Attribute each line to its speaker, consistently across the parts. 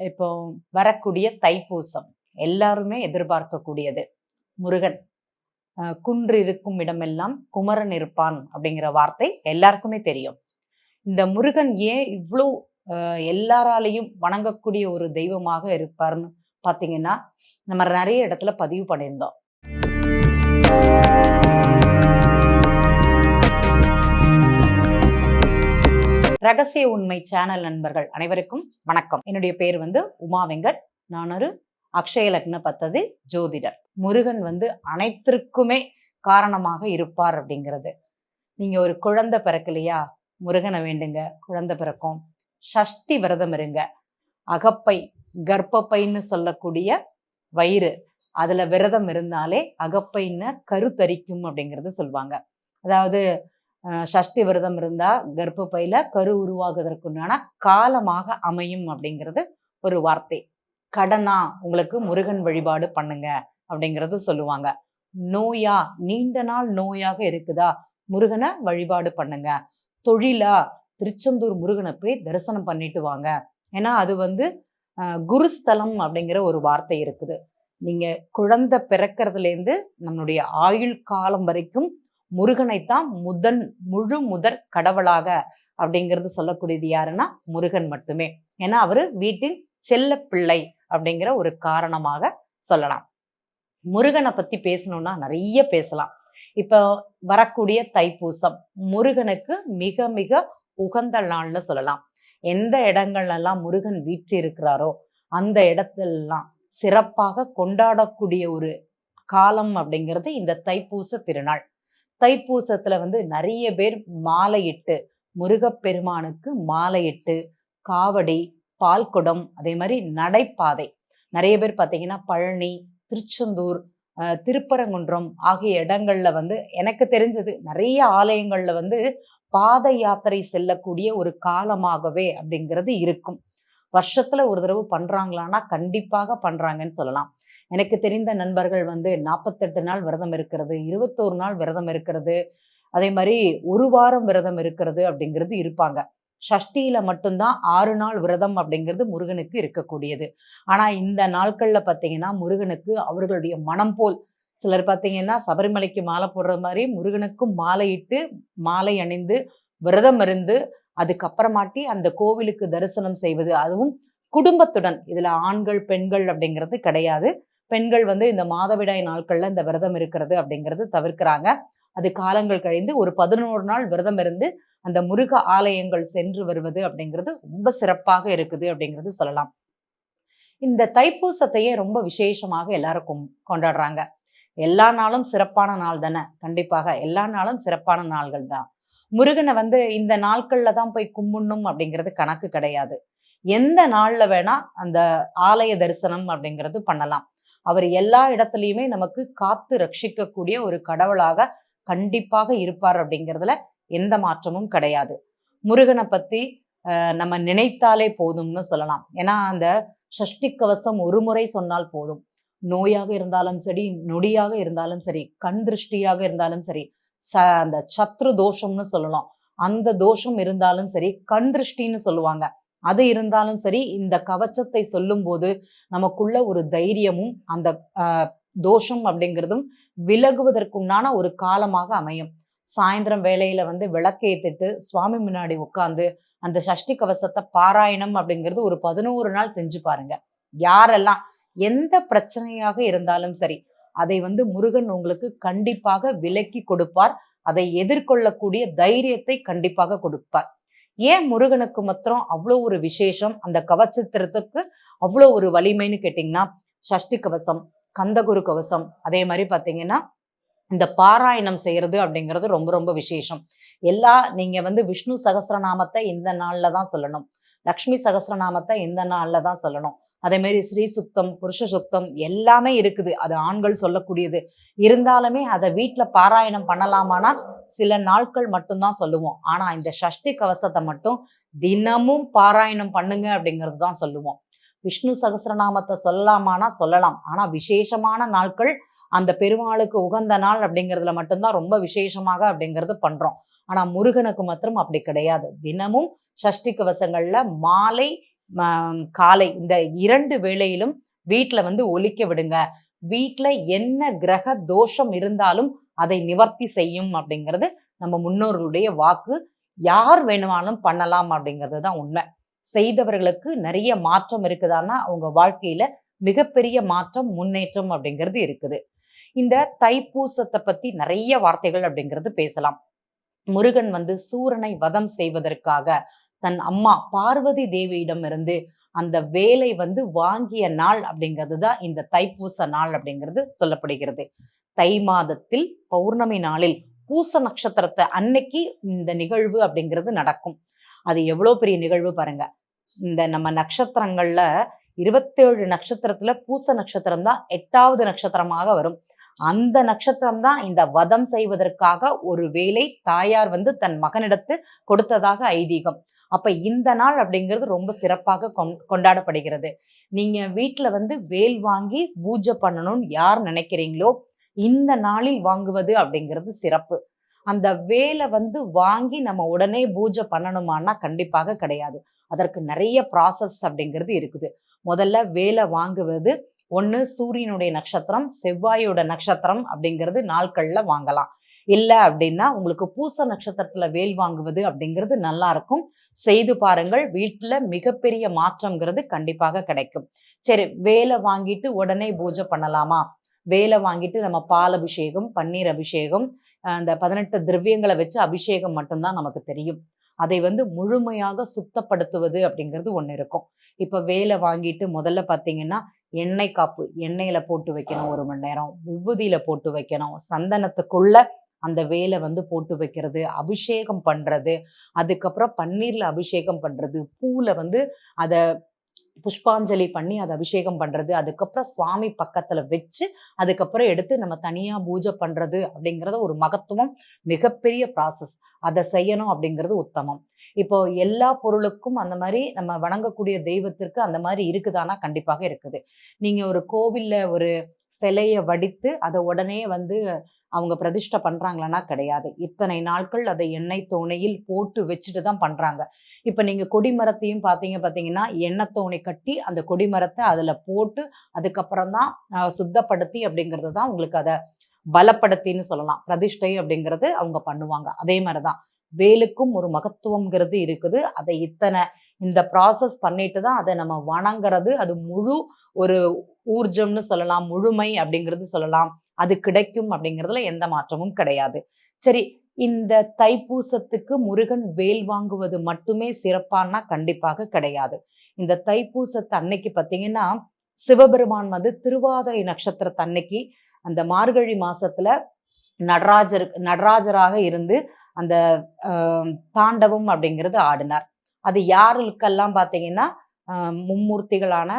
Speaker 1: இப்போ வரக்கூடிய தைப்பூசம் எல்லாருமே எதிர்பார்க்கக்கூடியது. முருகன் குன்று இருக்கும் இடமெல்லாம் குமரன் இருப்பான் அப்படிங்கிற வார்த்தை எல்லாருக்குமே தெரியும். இந்த முருகன் ஏன் இவ்வளோ எல்லாராலையும் வணங்கக்கூடிய ஒரு தெய்வமாக இருப்பார்னு பார்த்தீங்கன்னா, நம்ம நிறைய இடத்துல பதிவு பண்ணியிருந்தோம். ரகசிய உண்மை சேனல் நண்பர்கள் அனைவருக்கும் வணக்கம். என்னுடைய பேர் உமா வெங்கட். நான் ஒரு அக்ஷய லக்ன பத்ததி ஜோதிடர். முருகன் அனைத்திற்குமே காரணமாக இருப்பார் அப்படிங்கிறது. நீங்க ஒரு குழந்தை பிறக்கலையா, முருகனை வேண்டுங்க, குழந்தை பிறக்கும். சஷ்டி விரதம் இருங்க. அகப்பை, கர்ப்பப்பைன்னு சொல்லக்கூடிய வயிறு, அதுல விரதம் இருந்தாலே அகப்பைன்னு கருத்தரிக்கும் அப்படிங்கிறது சொல்லுவாங்க. அதாவது சஷ்டி விரதம் இருந்தா கர்ப்பப்பையில கரு உருவாகுவதற்குண்டான காலமாக அமையும் அப்படிங்கிறது ஒரு வார்த்தை. கடனா உங்களுக்கு முருகன் வழிபாடு பண்ணுங்க அப்படிங்கிறது சொல்லுவாங்க. நோயா, நீண்ட நாள் நோயாக இருக்குதா, முருகனை வழிபாடு பண்ணுங்க. தொழிலா, திருச்செந்தூர் முருகனை போய் தரிசனம் பண்ணிட்டு வாங்க. ஏன்னா அது குருஸ்தலம் அப்படிங்கிற ஒரு வார்த்தை இருக்குது. நீங்க குழந்தை பிறக்கிறதுலேருந்து நம்மளுடைய ஆயுள் காலம் வரைக்கும் முருகனைத்தான் முழு முதற் கடவுளாக அப்படிங்கிறது சொல்லக்கூடியது யாருன்னா முருகன் மட்டுமே. ஏன்னா அவரு வீட்டின் செல்ல பிள்ளை அப்படிங்கிற ஒரு காரணமாக சொல்லலாம். முருகனை பத்தி பேசணும்னா நிறைய பேசலாம். இப்போ வரக்கூடிய தைப்பூசம் முருகனுக்கு மிக மிக உகந்த நாள்னு சொல்லலாம். எந்த இடங்கள்லாம் முருகன் வீற்று இருக்கிறாரோ அந்த இடத்துலலாம் சிறப்பாக கொண்டாடக்கூடிய ஒரு காலம் அப்படிங்கிறது இந்த தைப்பூச திருநாள். தைப்பூசத்துல நிறைய பேர் மாலையிட்டு, முருகப்பெருமானுக்கு மாலையிட்டு, காவடி, பால்குடம், அதே மாதிரி நடைபாதை, நிறைய பேர் பார்த்தீங்கன்னா பழனி, திருச்செந்தூர், திருப்பரங்குன்றம் ஆகிய இடங்கள்ல எனக்கு தெரிஞ்சது நிறைய ஆலயங்கள்ல பாத யாத்திரை செல்லக்கூடிய ஒரு காலமாகவே அப்படிங்கிறது இருக்கும். வருஷத்துல ஒரு தடவை பண்றாங்களான்னா கண்டிப்பாக பண்றாங்கன்னு சொல்லலாம். எனக்கு தெரிந்த நண்பர்கள் 48 நாள் விரதம் இருக்கிறது, 21 நாள் விரதம் இருக்கிறது, அதே மாதிரி ஒரு வாரம் விரதம் இருக்கிறது அப்படிங்கிறது இருப்பாங்க. சஷ்டியில மட்டும்தான் 6 நாள் விரதம் அப்படிங்கிறது முருகனுக்கு இருக்கக்கூடியது. ஆனா இந்த நாட்கள்ல பார்த்தீங்கன்னா முருகனுக்கு அவர்களுடைய மனம் போல், சிலர் பார்த்தீங்கன்னா சபரிமலைக்கு மாலை போடுற மாதிரி முருகனுக்கும் மாலையிட்டு, மாலை அணிந்து, விரதம் இருந்து, அதுக்கப்புறமாட்டி அந்த கோவிலுக்கு தரிசனம் செய்வது, அதுவும் குடும்பத்துடன். இதுல ஆண்கள் பெண்கள் அப்படிங்கிறது கிடையாது. பெண்கள் இந்த மாதவிடாய் நாட்கள்ல இந்த விரதம் இருக்கிறது அப்படிங்கிறது தவிர்க்கிறாங்க. அது காலங்கள் கழிந்து ஒரு 11 நாள் விரதம் இருந்து அந்த முருக ஆலயங்கள் சென்று வருவது அப்படிங்கிறது ரொம்ப சிறப்பாக இருக்குது அப்படிங்கிறது சொல்லலாம். இந்த தைப்பூசத்தையே ரொம்ப விசேஷமாக எல்லாரும் கொண்டாடுறாங்க. எல்லா நாளும் சிறப்பான நாள் தானே, கண்டிப்பாக எல்லா நாளும் சிறப்பான நாள்கள் தான். முருகனை இந்த நாட்கள்ல தான் போய் கும்பிடணும் அப்படிங்கிறது கணக்கு கிடையாது. எந்த நாள்ல வேணா அந்த ஆலய தரிசனம் அப்படிங்கிறது பண்ணலாம். அவர் எல்லா இடத்துலையுமே நமக்கு காத்து ரட்சிக்கக்கூடிய ஒரு கடவுளாக கண்டிப்பாக இருப்பார் அப்படிங்கிறதுல எந்த மாற்றமும் கிடையாது. முருகனை பத்தி நம்ம நினைத்தாலே போதும்னு சொல்லலாம். ஏன்னா அந்த சஷ்டி கவசம் ஒரு முறை சொன்னால் போதும். நோயாக இருந்தாலும் சரி, நொடியாக இருந்தாலும் சரி, கண் திருஷ்டியாக இருந்தாலும் சரி, அந்த சத்ரு தோஷம்னு சொல்லலாம், அந்த தோஷம் இருந்தாலும் சரி, கண் திருஷ்டின்னு சொல்லுவாங்க, அது இருந்தாலும் சரி, இந்த கவச்சத்தை சொல்லும் போது நமக்குள்ள ஒரு தைரியமும் அந்த தோஷம் அப்படிங்கிறதும் விலகுவதற்குண்டான ஒரு காலமாக அமையும். சாயந்தரம் வேளையில விளக்கேத்திட்டு சுவாமி முன்னாடி உட்கார்ந்து அந்த சஷ்டி கவசத்தை பாராயணம் அப்படிங்கிறது ஒரு 11 நாள் செஞ்சு பாருங்க. யாரெல்லாம் எந்த பிரச்சனையாக இருந்தாலும் சரி, அதை முருகன் உங்களுக்கு கண்டிப்பாக விலக்கி கொடுப்பார். அதை எதிர்கொள்ளக்கூடிய தைரியத்தை கண்டிப்பாக கொடுப்பார். ஏன் முருகனுக்கு மாத்திரம் அவ்வளோ ஒரு விசேஷம், அந்த கவசத்திற்கு அவ்வளோ ஒரு வலிமைன்னு கேட்டிங்கன்னா, சஷ்டி கவசம், கந்தகுரு கவசம், அதே மாதிரி பார்த்தீங்கன்னா இந்த பாராயணம் செய்யறது அப்படிங்கிறது ரொம்ப ரொம்ப விசேஷம். நீங்க விஷ்ணு சகஸ்ரநாமத்தை இந்த நாள்ல தான் சொல்லணும், லக்ஷ்மி சகஸ்ரநாமத்தை இந்த நாள்ல தான் சொல்லணும். அதே மாதிரி ஸ்ரீ சுத்தம், புருஷ சுத்தம் எல்லாமே இருக்குது. அது ஆண்கள் சொல்லக்கூடியது. இருந்தாலுமே அதை வீட்டில் பாராயணம் பண்ணலாமானா சில நாட்கள் மட்டும்தான் சொல்லுவோம். ஆனா இந்த சஷ்டி கவசத்தை மட்டும் தினமும் பாராயணம் பண்ணுங்க அப்படிங்கிறது தான் சொல்லுவோம். விஷ்ணு சகஸ்ரநாமத்தை சொல்லலாமானா சொல்லலாம். ஆனா விசேஷமான நாட்கள், அந்த பெருமாளுக்கு உகந்த நாள் அப்படிங்கிறதுல மட்டும்தான் ரொம்ப விசேஷமாக அப்படிங்கிறது பண்றோம். ஆனா முருகனுக்கு மாத்திரம் அப்படி கிடையாது. தினமும் சஷ்டி கவசங்கள்ல மாலை காலை இந்த 2 வேளையிலும் வீட்டுல வந்து ஒலிக்க விடுங்க. வீட்டுல என்ன கிரக தோஷம் இருந்தாலும் அதை நிவர்த்தி செய்யும் அப்படிங்கிறது நம்ம முன்னோர்களுடைய வாக்கு. யார் வேணுமானாலும் பண்ணலாம் அப்படிங்கிறது தான் உண்மை. செய்தவர்களுக்கு நிறைய மாற்றம் இருக்குதான்னா அவங்க வாழ்க்கையில மிகப்பெரிய மாற்றம், முன்னேற்றம் அப்படிங்கிறது இருக்குது. இந்த தைப்பூசத்தை பத்தி நிறைய வார்த்தைகள் அப்படிங்கிறது பேசலாம். முருகன் வந்து சூரனை வதம் செய்வதற்காக தன் அம்மா பார்வதி தேவியிடமிருந்து அந்த வேலை வந்து வாங்கிய நாள் அப்படிங்கிறது தான் இந்த தைப்பூச நாள் அப்படிங்கிறது சொல்லப்படுகிறது. தை மாதத்தில் பௌர்ணமி நாளில் பூச நட்சத்திரத்தை அன்னைக்கு இந்த நிகழ்வு அப்படிங்கிறது நடக்கும். அது எவ்வளவு பெரிய நிகழ்வு பாருங்க. இந்த நம்ம நட்சத்திரங்கள்ல 27 நட்சத்திரத்துல பூச நட்சத்திரம் தான் 8வது நட்சத்திரமாக வரும். அந்த நட்சத்திரம் தான் இந்த வதம் செய்வதற்காக ஒரு வேலை தாயார் வந்து தன் மகனிடத்து கொடுத்ததாக ஐதீகம். அப்ப இந்த நாள் அப்படிங்கிறது ரொம்ப சிறப்பாக கொண்டாடப்படுகிறது. நீங்க வீட்டுல வந்து வேல் வாங்கி பூஜை பண்ணணும்னு யார் நினைக்கிறீங்களோ இந்த நாளில் வாங்குவது அப்படிங்கிறது சிறப்பு. அந்த வேலை வந்து வாங்கி நம்ம உடனே பூஜை பண்ணணுமான்னா கண்டிப்பாக கிடையாது. அதற்கு நிறைய ப்ராசஸ் அப்படிங்கிறது இருக்குது. முதல்ல வேலை வாங்குவது ஒண்ணு சூரியனுடைய நட்சத்திரம், செவ்வாயோட நட்சத்திரம் அப்படிங்கிறது நாட்கள்ல வாங்கலாம். இல்ல அப்படின்னா உங்களுக்கு பூச நட்சத்திரத்துல வேல் வாங்குவது அப்படிங்கிறது நல்லா இருக்கும். செய்து பாருங்கள். வீட்டுல மிகப்பெரிய மாற்றம்ங்கிறது கண்டிப்பாக கிடைக்கும். சரி, வேலை வாங்கிட்டு உடனே பூஜை பண்ணலாமா? வேலை வாங்கிட்டு நம்ம பால் அபிஷேகம், பன்னீர் அபிஷேகம், அந்த 18 திரவியங்களை வச்சு அபிஷேகம் மட்டும்தான் நமக்கு தெரியும். அதை வந்து முழுமையாக சுத்தப்படுத்துவது அப்படிங்கிறது ஒண்ணு இருக்கும். இப்ப வேலை வாங்கிட்டு முதல்ல பாத்தீங்கன்னா எண்ணெய் காப்பு, எண்ணெயில போட்டு வைக்கணும் 1 மணி நேரம், விபூதியில போட்டு வைக்கணும், சந்தனத்துக்குள்ள அந்த வேலை வந்து போட்டு வைக்கிறது, அபிஷேகம் பண்றது, அதுக்கப்புறம் பன்னீர்ல அபிஷேகம் பண்றது, பூல வந்து அத புஷ்பாஞ்சலி பண்ணி அதை அபிஷேகம் பண்றது, அதுக்கப்புறம் சுவாமி பக்கத்துல வச்சு அதுக்கப்புறம் எடுத்து நம்ம தனியா பூஜை பண்றது அப்படிங்கிறது ஒரு மகத்துவம், மிகப்பெரிய ப்ராசஸ். அதை செய்யணும் அப்படிங்கிறது உத்தமம். இப்போ எல்லா பொருளுக்கும் அந்த மாதிரி நம்ம வணங்கக்கூடிய தெய்வத்திற்கு அந்த மாதிரி இருக்குதானா? கண்டிப்பாக இருக்குது. நீங்க ஒரு கோவில்ல ஒரு சிலையை வடித்து அதை உடனே வந்து அவங்க பிரதிஷ்டை பண்றாங்களான்னா கிடையாது. இத்தனை நாட்கள் அதை எண்ணெய் தோணையில் போட்டு வச்சுட்டு தான் பண்றாங்க. இப்ப நீங்க கொடிமரத்தையும் பாத்தீங்கன்னா எண்ணெய் தோணை கட்டி அந்த கொடிமரத்தை அதுல போட்டு அதுக்கப்புறம் தான் சுத்தப்படுத்தி அப்படிங்கிறது தான் உங்களுக்கு அதை பலப்படுத்தின்னு சொல்லலாம். பிரதிஷ்டை அப்படிங்கிறது அவங்க பண்ணுவாங்க. அதே மாதிரிதான் வேலுக்கும் ஒரு மகத்துவம்ங்கிறது இருக்குது. அதை இந்த ப்ராசஸ் பண்ணிட்டு தான் அதை நம்ம வணங்குறது. அது முழு ஒரு ஊர்ஜம்னு சொல்லலாம், முழுமை அப்படிங்கிறது சொல்லலாம். அது கிடைக்கும் அப்படிங்கிறதுல எந்த மாற்றமும் கிடையாது. சரி, இந்த தைப்பூசத்துக்கு முருகன் வேல் வாங்குவது மட்டுமே சிறப்பானா? கண்டிப்பாக கிடையாது. இந்த தைப்பூசத்து அன்னைக்கு பார்த்தீங்கன்னா சிவபெருமான் வந்து திருவாதிரை நட்சத்திரத்து அன்னைக்கு அந்த மார்கழி மாசத்துல நடராஜராக இருந்து அந்த தாண்டவம் அப்படிங்கிறது ஆடினார். அது யாருக்கெல்லாம் பார்த்தீங்கன்னா மும்மூர்த்திகளான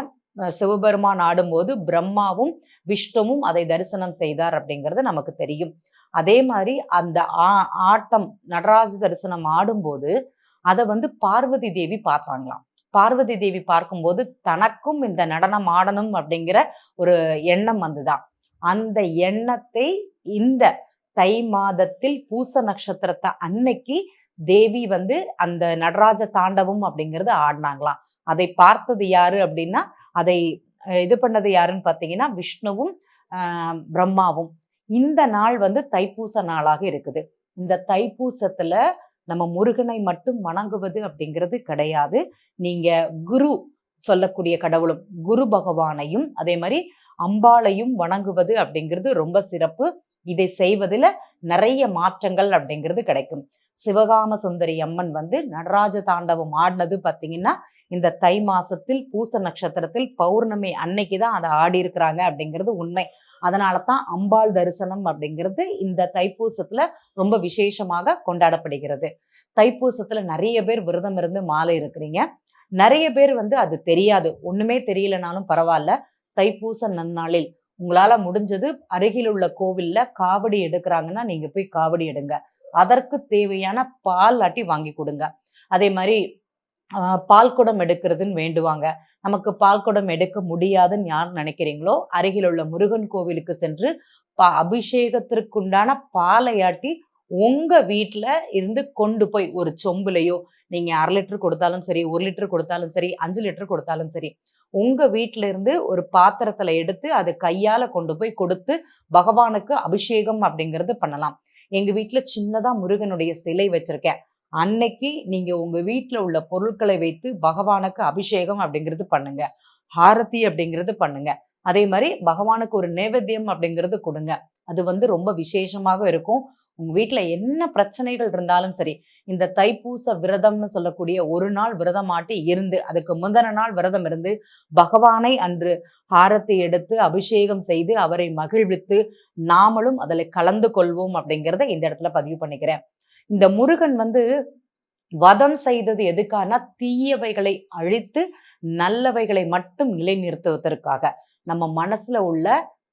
Speaker 1: சிவபெருமான் ஆடும்போது பிரம்மாவும் விஷ்ணுவும் அதை தரிசனம் செய்தார் அப்படிங்கிறது நமக்கு தெரியும். அதே மாதிரி அந்த ஆட்டம் நடராஜ தரிசனம் ஆடும்போது அதை வந்து பார்வதி தேவி பார்த்தாங்களாம். பார்வதி தேவி பார்க்கும்போது தனக்கும் இந்த நடனம் ஆடணும் அப்படிங்கிற ஒரு எண்ணம் வந்துதான். அந்த எண்ணத்தை இந்த தை மாதத்தில் பூச நட்சத்திரத்தை அன்னைக்கு தேவி வந்து அந்த நடராஜ தாண்டவம் அப்படிங்கிறது ஆடினாங்களாம். அதை பார்த்தது யாரு அப்படின்னா, அதை இது பண்ணது யாருன்னு பார்த்தீங்கன்னா விஷ்ணுவும் பிரம்மாவும். இந்த நாள் வந்து தைப்பூச நாளாக இருக்குது. இந்த தைப்பூசத்துல நம்ம முருகனை மட்டும் வணங்குவது அப்படிங்கிறது கிடையாது. நீங்க குரு சொல்லக்கூடிய கடவுளும் குரு பகவானையும் அதே மாதிரி அம்பாளையும் வணங்குவது அப்படிங்கிறது ரொம்ப சிறப்பு. இதை செய்வதில் நிறைய மாற்றங்கள் அப்படிங்கிறது கிடைக்கும். சிவகாம சுந்தரி அம்மன் வந்து நடராஜ தாண்டவம் ஆடினது பார்த்தீங்கன்னா இந்த தை மாசத்தில் பூச நட்சத்திரத்தில் பௌர்ணமி அன்னைக்கு தான் அதை ஆடி இருக்கிறாங்க அப்படிங்கிறது உண்மை. அதனால தான் அம்பாள் தரிசனம் அப்படிங்கிறது இந்த தைப்பூசத்துல ரொம்ப விசேஷமாக கொண்டாடப்படுகிறது. தைப்பூசத்துல நிறைய பேர் விரதம் இருந்து மாலை இருக்கிறீங்க. நிறைய பேர் வந்து அது தெரியாது, ஒண்ணுமே தெரியலனாலும் பரவாயில்ல. தைப்பூச நன்னாளில் உங்களால முடிஞ்சது அருகில் உள்ள கோவில்ல காவடி எடுக்கிறாங்கன்னா நீங்க போய் காவடி எடுங்க. அதற்கு தேவையான பால் ஆட்டி வாங்கி கொடுங்க. அதே மாதிரி பால் குடம் எடுக்கிறதுன்னு வேண்டுவாங்க. நமக்கு பால் குடம் எடுக்க முடியாதுன்னு யார் நினைக்கிறீங்களோ அருகில் உள்ள முருகன் கோவிலுக்கு சென்று அபிஷேகத்திற்குண்டான பாலையாட்டி உங்க வீட்ல இருந்து கொண்டு போய் ஒரு சொம்புலையோ, நீங்க 1/2 லிட்டர் கொடுத்தாலும் சரி, 1 லிட்டர் கொடுத்தாலும் சரி, 5 லிட்டர் கொடுத்தாலும் சரி, உங்க வீட்ல இருந்து ஒரு பாத்திரத்துல எடுத்து அத கையால கொண்டு போய் கொடுத்து பகவானுக்கு அபிஷேகம் அப்படிங்கிறது பண்ணலாம். எங்க வீட்ல சின்னதா முருகனுடைய சிலை வச்சிருக்கேன். அன்னைக்கு நீங்க உங்க வீட்ல உள்ள பொருட்களை வைத்து பகவானுக்கு அபிஷேகம் அப்படிங்கிறது பண்ணுங்க. ஆரத்தி அப்படிங்கிறது பண்ணுங்க. அதே மாரி பகவானுக்கு ஒரு நைவேத்தியம் அப்படிங்கிறது குடுங்க. அது வந்து ரொம்ப விசேஷமாக இருக்கும். உங்க வீட்ல என்ன பிரச்சனைகள் இருந்தாலும் சரி, இந்த தைப்பூச விரதம்னு சொல்லக்கூடிய ஒரு நாள் விரதமாட்டி இருந்து, அதுக்கு முந்தின நாள் விரதம் இருந்து, பகவானை அன்று ஆரத்தி எடுத்து அபிஷேகம் செய்து அவரை மகிழ்வித்து, நாமளும் அதில கலந்து கொள்வோம் அப்படிங்கிறத இந்த இடத்துல பதிவு பண்ணிக்கிறேன். இந்த முருகன் வந்து வதம் செய்தது எதுக்காகன்னா, தீயவைகளை அழித்து நல்லவைகளை மட்டும் நிலைநிறுத்துவதற்காக. நம்ம மனசுல உள்ள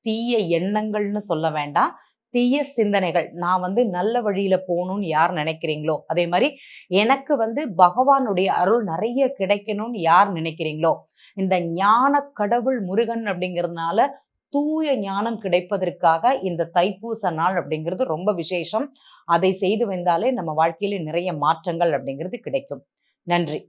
Speaker 1: தீய எண்ணங்கள்னு சொல்ல வேண்டாம். தீய சிந்தனைகள். நான் வந்து நல்ல வழியில போணும்னு யார் நினைக்கிறீங்களோ, அதே மாரி எனக்கு வந்து பகவானுடைய அருள் நெறைய கிடைக்கணும்னு யார் நினைக்கிறீங்களோ, இந்த ஞான கடவுள் முருகன் அப்படிங்கிறதுனால தூய ஞானம் கிடைப்பதற்காக இந்த தைப்பூச நாள் அப்படிங்கிறது ரொம்ப விசேஷம். அதை செய்து வந்தாலே நம்ம வாழ்க்கையில நிறைய மாற்றங்கள் அப்படிங்கிறது கிடைக்கும். நன்றி.